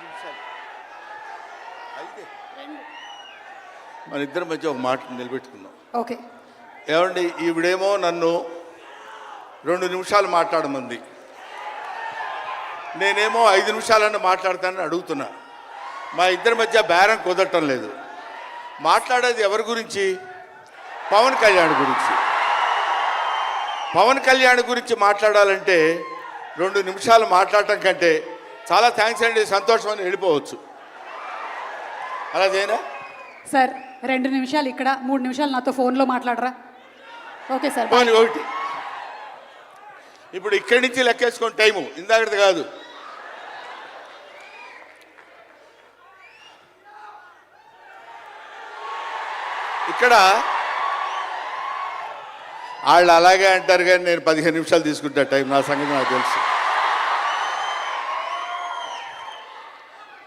నిమిషాలు మన ఇద్దరి మధ్య ఒక మాట నిలబెట్టుకుందాం. ఓకే. ఏమండి, ఈవిడేమో నన్ను 2 నిమిషాలు మాట్లాడమంది, నేనేమో 5 నిమిషాలన్నా మాట్లాడతానని అడుగుతున్నా. మా ఇద్దరి మధ్య బేరం కుదరటం లేదు. మాట్లాడేది ఎవరి గురించి? పవన్ కళ్యాణ్ గురించి. పవన్ కళ్యాణ్ గురించి మాట్లాడాలంటే 2 నిమిషాలు మాట్లాడటం కంటే చాలా థ్యాంక్స్ అండి, సంతోషం అని వెళ్ళిపోవచ్చు. అలా చేయనా సార్? 2 నిమిషాలు ఇక్కడ, 3 నిమిషాలు నాతో ఫోన్లో మాట్లాడరా? Okay sir. ఒకటి ఇప్పుడు ఇక్కడి నుంచి లెక్కేసుకోండి టైము, ఇందాకది కాదు. ఇక్కడ వాళ్ళు అలాగే అంటారు కానీ నేను 15 నిమిషాలు తీసుకుంటా టైం. నా సంగతి నాకు తెలుసు.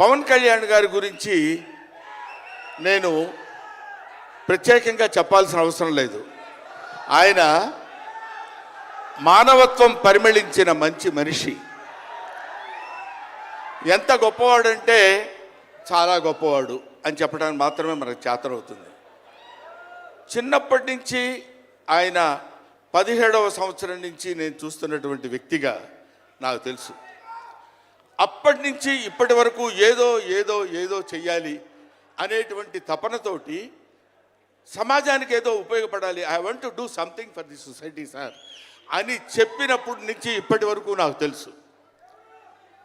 పవన్ కళ్యాణ్ గారి గురించి నేను ప్రత్యేకంగా చెప్పాల్సిన అవసరం లేదు. ఆయన మానవత్వం పరిమళించిన మంచి మనిషి. ఎంత గొప్పవాడంటే చాలా గొప్పవాడు అని చెప్పడానికి మాత్రమే మనకు చేతనవుతుంది. చిన్నప్పటి నుంచి ఆయన 17వ సంవత్సరం నుంచి నేను చూస్తున్నటువంటి వ్యక్తిగా నాకు తెలుసు. అప్పటి నుంచి ఇప్పటి వరకు ఏదో ఏదో ఏదో చెయ్యాలి అనేటువంటి తపనతోటి సమాజానికి ఏదో ఉపయోగపడాలి, I want to do something for the society sir అని చెప్పినప్పటి నుంచి ఇప్పటి వరకు నాకు తెలుసు.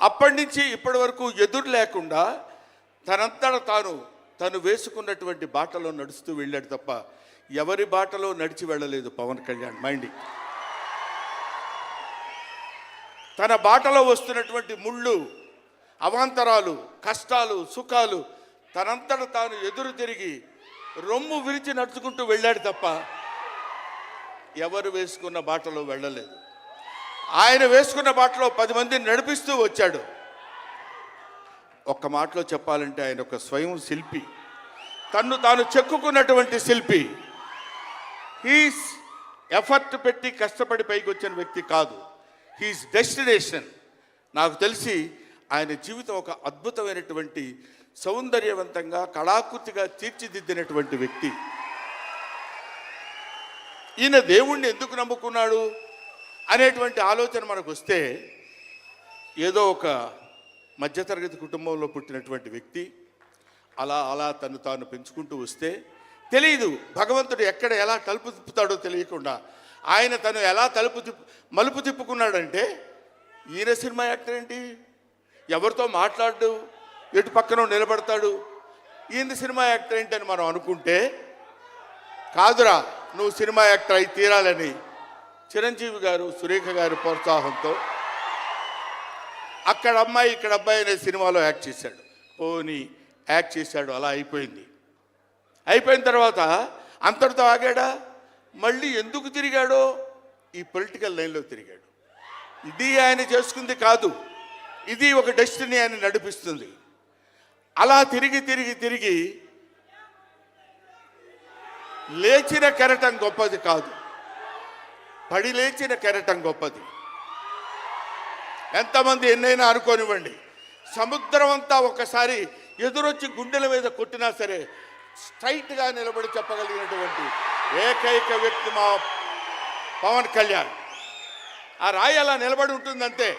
అప్పటి నుంచి ఇప్పటి వరకు ఎదురు లేకుండా తనంతట తను వేసుకున్నటువంటి బాటలో నడుస్తూ వెళ్ళాడు తప్ప ఎవరి బాటలో నడిచి వెళ్ళలేదు పవన్ కళ్యాణ్. మైండ్ తన బాటలో వస్తున్నటువంటి ముళ్ళు, అవాంతరాలు, కష్టాలు, సుఖాలు తనంతట తాను ఎదురు తిరిగి రొమ్ము విరిచి నడుచుకుంటూ వెళ్ళాడు తప్ప ఎవరు వేసుకున్న బాటలో వెళ్ళలేదు. ఆయన వేసుకున్న బాటలో 10 మందిని నడిపిస్తూ వచ్చాడు. ఒక్క మాటలో చెప్పాలంటే ఆయన ఒక స్వయం శిల్పి, తన్ను తాను చెక్కుకున్నటువంటి శిల్పి. హీస్ ఎఫర్ట్ పెట్టి కష్టపడి పైకి వచ్చిన వ్యక్తి కాదు, హీస్ డెస్టినేషన్. నాకు తెలిసి ఆయన జీవితం ఒక అద్భుతమైనటువంటి సౌందర్యవంతంగా కళాకృతిగా తీర్చిదిద్దినటువంటి వ్యక్తి. ఈయన దేవుణ్ణి ఎందుకు నమ్ముకున్నాడు అనేటువంటి ఆలోచన మనకు వస్తే, ఏదో ఒక మధ్యతరగతి కుటుంబంలో పుట్టినటువంటి వ్యక్తి అలా అలా తను తాను పెంచుకుంటూ వస్తే తెలియదు భగవంతుడు ఎక్కడ ఎలా తలుపు తిప్పుతాడో తెలియకుండా ఆయన తను ఎలా మలుపు తిప్పుకున్నాడంటే, ఈయన సినిమా యాక్టర్ ఏంటి, ఎవరితో మాట్లాడు, ఎటు పక్కన నిలబడతాడు, ఈయన సినిమా యాక్టర్ ఏంటి అని మనం అనుకుంటే, కాదురా నువ్వు సినిమా యాక్టర్ అయి తీరాలని చిరంజీవి గారు, సురేఖ గారి ప్రోత్సాహంతో అక్కడ అమ్మాయి ఇక్కడ అబ్బాయి అనే సినిమాలో యాక్ట్ చేశాడు. పోనీ యాక్ట్ చేశాడు, అలా అయిపోయింది. అయిపోయిన తర్వాత అంతటితో ఆగాడా? మళ్ళీ ఎందుకు తిరిగాడో ఈ పొలిటికల్ లైన్లో తిరిగాడు. ఇది ఆయన చేసుకుంది కాదు, ఇది ఒక డెస్టినీ ఆయన నడిపిస్తుంది. అలా తిరిగి తిరిగి తిరిగి లేచిన కెరటం గొప్పది కాదు, పడి లేచిన కెరటం గొప్పది. ఎంతమంది ఎన్నైనా అనుకోనివ్వండి, సముద్రం అంతా ఒకసారి ఎదురొచ్చి గుండెల మీద కొట్టినా సరే స్ట్రైట్గా నిలబడి చెప్పగలిగినటువంటి ఏకైక వ్యక్తి మా పవన్ కళ్యాణ్. ఆ రాయి అలా నిలబడి ఉంటుందంతే,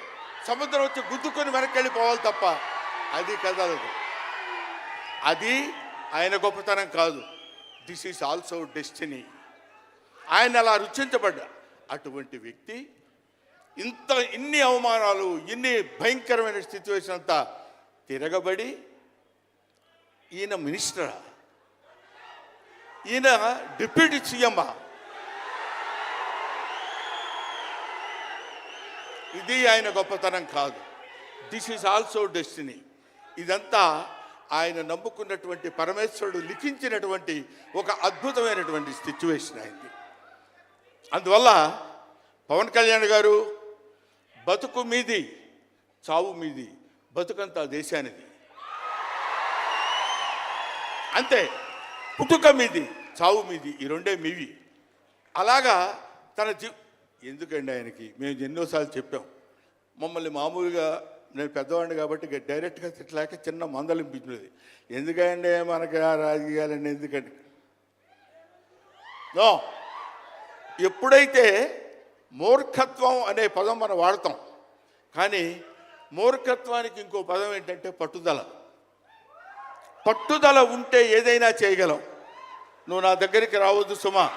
సముద్రం వచ్చి గుద్దుకొని వెనక్కి వెళ్ళిపోవాలి తప్ప అది కదలదు. అది ఆయన గొప్పతనం కాదు, దిస్ ఈజ్ ఆల్సో డెస్టినీ. ఆయన అలా రుచించబడ్డా అటువంటి వ్యక్తి ఇన్ని అవమానాలు, ఇన్ని భయంకరమైన సిచ్యువేషన్ అంతా తిరగబడి ఈయన మినిస్టరా, ఈయన డిప్యూటీ సీఎమ్మా, ఇది ఆయన గొప్పతనం కాదు. This is also destiny. ఇదంతా ఆయన నమ్ముకున్నటువంటి పరమేశ్వరుడు లిఖించినటువంటి ఒక అద్భుతమైనటువంటి సిచ్యువేషన్ అయింది. అందువల్ల పవన్ కళ్యాణ్ గారు బతుకు మీది, చావు మీది, బతుకంతా దేశానిది అంతే. పుట్టుక మీది, చావు మీది, ఈ రెండే మీవి. అలాగా తన ఎందుకండి ఆయనకి మేము ఎన్నోసార్లు చెప్పాం, మమ్మల్ని మామూలుగా నేను పెద్దవాడిని కాబట్టి డైరెక్ట్గా తిట్టలేక చిన్న మందలింపించినది. ఎందుకంటే మనకి ఆ రాజకీయాలన్నీ ఎందుకంటే నో, ఎప్పుడైతే మూర్ఖత్వం అనే పదం మనం వాడతాం, కానీ మూర్ఖత్వానికి ఇంకో పదం ఏంటంటే పట్టుదల. పట్టుదల ఉంటే ఏదైనా చేయగలం. నువ్వు నా దగ్గరికి రావద్దు సుమా,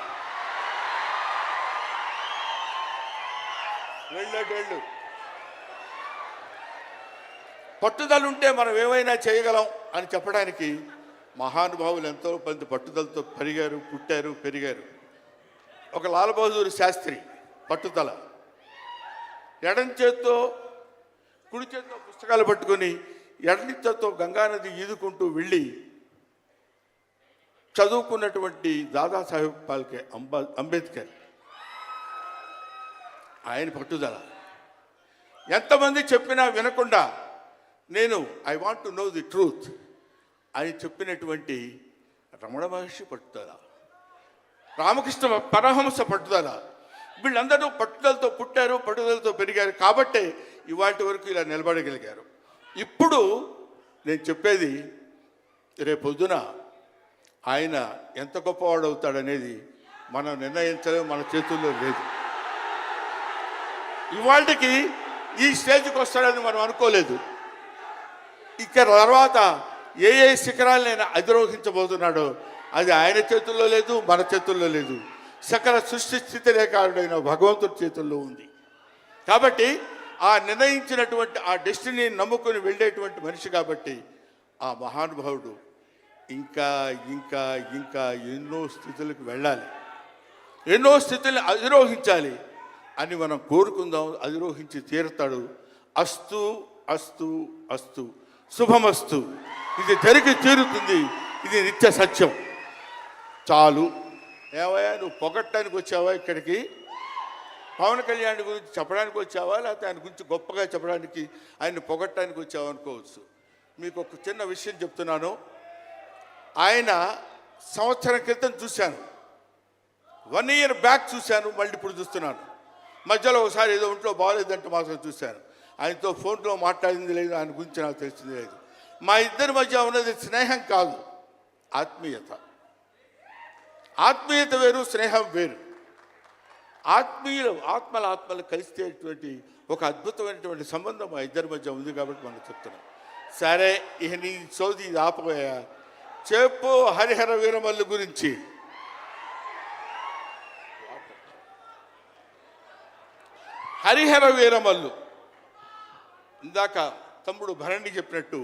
వెళ్ళు. పట్టుదల ఉంటే మనం ఏమైనా చేయగలం అని చెప్పడానికి మహానుభావులు ఎంతో మంది పట్టుదలతో పుట్టారు, పెరిగారు. ఒక లాల్ బహదూర్ శాస్త్రి పట్టుదల, ఎడం చేత్తో కుడి చేత్తో పుస్తకాలు పట్టుకొని ఎడని చేత్తో గంగానది ఈదుకుంటూ వెళ్ళి చదువుకున్నటువంటి దాదాసాహెబ్ ఫాల్కే అంబేద్కర్. ఆయన పట్టుదల. ఎంతమంది చెప్పినా వినకుండా నేను I want to know the truth అని చెప్పినటువంటి రమణ మహర్షి పట్టుదల, రామకృష్ణ పరమహంస పట్టుదల. వీళ్ళందరూ పట్టుదలతో పుట్టారు, పట్టుదలతో పెరిగారు కాబట్టే ఇవాటి వరకు ఇలా నిలబడగలిగారు. ఇప్పుడు నేను చెప్పేది, రేపొద్దున ఆయన ఎంత గొప్పవాడు అవుతాడనేది మనం నిర్ణయించలేము, మన చేతుల్లో లేదు. ఇవాళకి ఈ స్టేజ్కి వస్తాడని మనం అనుకోలేదు. ఇక తర్వాత ఏ శిఖరాలనైనా అధిరోహించబోతున్నాడో అది ఆయన చేతుల్లో లేదు, మన చేతుల్లో లేదు. సకల సృష్టి స్థితి రేఖారుడైన భగవంతుడి చేతుల్లో ఉంది. కాబట్టి ఆ నిర్ణయించినటువంటి ఆ డెస్టినీని నమ్ముకొని వెళ్ళేటువంటి మనిషి కాబట్టి ఆ మహానుభావుడు ఇంకా ఇంకా ఇంకా ఎన్నో స్థితులకు వెళ్ళాలి, ఎన్నో స్థితులను అధిరోహించాలి అని మనం కోరుకుందాం. అధిరోహించి తీరుతాడు. అస్తు అస్తు అస్తు, శుభమస్తు. ఇది జరిగి తీరుతుంది, ఇది నిత్య సత్యం. చాలు. ఏవయ్యా, నువ్వు పొగట్టడానికి వచ్చావా ఇక్కడికి? పవన్ కళ్యాణ్ గురించి చెప్పడానికి వచ్చావా, లేకపోతే ఆయన గురించి గొప్పగా చెప్పడానికి, ఆయన్ని పొగట్టడానికి వచ్చావా అనుకోవచ్చు. మీకు ఒక చిన్న విషయం చెప్తున్నాను. ఆయన సంవత్సరం క్రితం చూశాను, 1 year బ్యాక్ చూశాను, మళ్ళీ ఇప్పుడు చూస్తున్నాను. మధ్యలో ఒకసారి ఏదో ఒంట్లో బాగోలేదంటే మాత్రం చూశాను. ఆయనతో ఫోన్లో మాట్లాడింది లేదు, ఆయన గురించి నాకు తెలిసింది లేదు. మా ఇద్దరి మధ్య ఉన్నది స్నేహం కాదు, ఆత్మీయత. ఆత్మీయత వేరు, స్నేహం వేరు. ఆత్మలు కలిసేటువంటి ఒక అద్భుతమైనటువంటి సంబంధం మా ఇద్దరి మధ్య ఉంది కాబట్టి మనం చెప్తున్నాం. సరే, ఇక నీ సోది ఆపబోయా, చెప్పు హరిహర వీరమల్లు గురించి. హరిహర వీరమల్లు ఇందాక తమ్ముడు భరణి చెప్పినట్టు,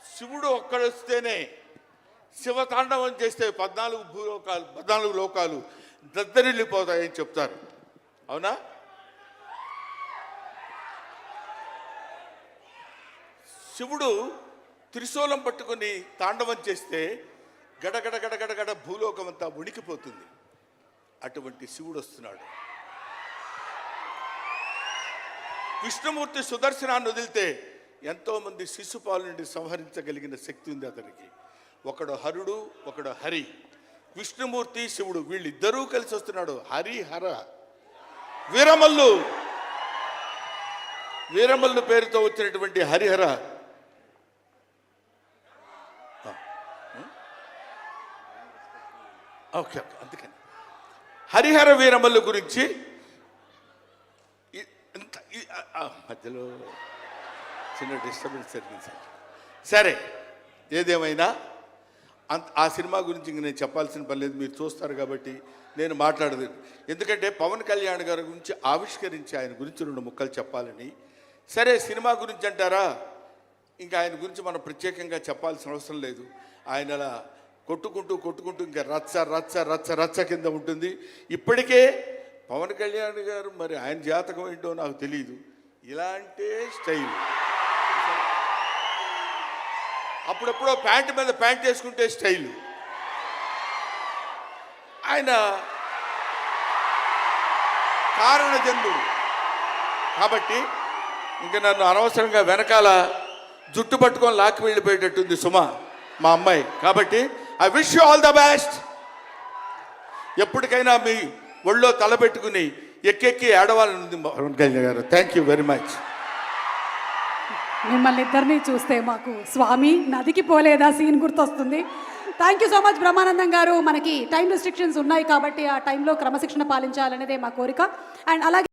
శివుడు ఒక్కడొస్తేనే, శివతాండవం చేస్తే 14 లోకాలు దద్దరిల్లిపోతాయని చెప్తారు. అవునా? శివుడు త్రిశూలం పట్టుకొని తాండవం చేస్తే గడగడ గడగడగడ భూలోకం అంతా ఉణికిపోతుంది. అటువంటి శివుడు వస్తున్నాడు. విష్ణుమూర్తి సుదర్శనాన్ని వదిలితే ఎంతోమంది శిశుపాలు నుండి సంహరించగలిగిన శక్తి ఉంది అతనికి. ఒకడు హరుడు, ఒకడు హరి. విష్ణుమూర్తి, శివుడు వీళ్ళిద్దరూ కలిసి వస్తున్నాడు. హరిహర వీరమల్లు పేరుతో వచ్చినటువంటి హరిహర. ఓకే, అందుకని హరిహర వీరమల్లు గురించి మధ్యలో చిన్న డిస్టర్బెన్స్ జరిగింది. సరే, ఏదేమైనా ఆ సినిమా గురించి ఇంక నేను చెప్పాల్సిన పని లేదు, మీరు చూస్తారు కాబట్టి నేను మాట్లాడదు. ఎందుకంటే పవన్ కళ్యాణ్ గారి గురించి ఆవిష్కరించి ఆయన గురించి 2 ముక్కలు చెప్పాలని. సరే, సినిమా గురించి అంటారా, ఇంకా ఆయన గురించి మనం ప్రత్యేకంగా చెప్పాల్సిన అవసరం లేదు. ఆయన అలా కొట్టుకుంటూ ఇంకా రచ్చ రచ్చ రచ్చ రచ్చ కింద ఉంటుంది. ఇప్పటికే పవన్ కళ్యాణ్ గారు, మరి ఆయన జాతకం ఏంటో నాకు తెలియదు, ఇలాంటి స్టైల్. అప్పుడెప్పుడో ప్యాంటు మీద ప్యాంట్ వేసుకుంటే స్టైలు. ఆయన కారణజన్ముడు కాబట్టి ఇంకా నన్ను అనవసరంగా వెనకాల జుట్టు పట్టుకొని లాక్కి వెళ్ళిపోయేటట్టుంది సుమ, మా అమ్మాయి. కాబట్టి I wish you all the best. ఎప్పటికైనా మీ ఒళ్ళో తలపెట్టుకుని ఎక్కెక్కి ఏడవాలని ఉంది పవన్ కళ్యాణ్ గారు. Thank you very much. మిమ్మల్ని ఇద్దరిని చూస్తే మాకు స్వామి నదికి పోలేదా సీన్ గుర్తొస్తుంది. Thank you so much Brahmanandam గారు. మనకి టైం రెస్ట్రిక్షన్స్ ఉన్నాయి కాబట్టి ఆ టైంలో క్రమశిక్షణ పాలించాలనేదే మా కోరిక. అండ్ అలాగే